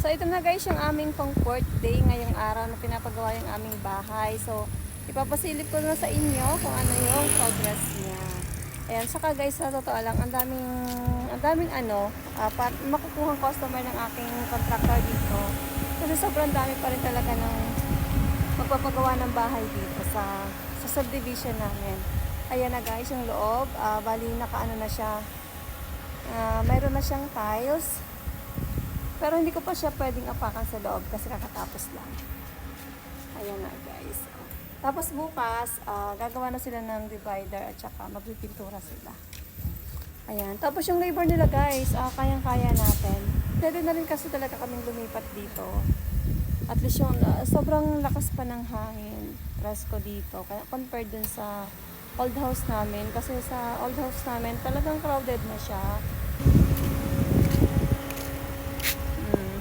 So ito na guys yung aming pang 4th day ngayong araw na pinapagawa yung aming bahay. So ipapasilip ko na sa inyo kung ano yung progress niya. Ayan, saka guys sa totoo lang ang daming makukuhang customer ng aking contractor dito. Kasi sobrang dami pa rin talaga ng magpapagawa ng bahay dito sa subdivision namin. Ayan na guys yung loob, bali nakaano na siya. Mayroon na siyang tiles. Pero hindi ko pa siya pwedeng apakan sa loob kasi kakatapos lang. Ayan na guys. Tapos bukas, gagawa na sila ng divider at saka magpipintura sila. Ayan. Tapos yung labor nila guys, kayang-kaya natin. Pwede na rin kasi talaga kaming lumipat dito. At least yung sobrang lakas pa ng hangin. Presko dito. Kaya compared dun sa old house namin. Kasi sa old house namin talagang crowded na siya.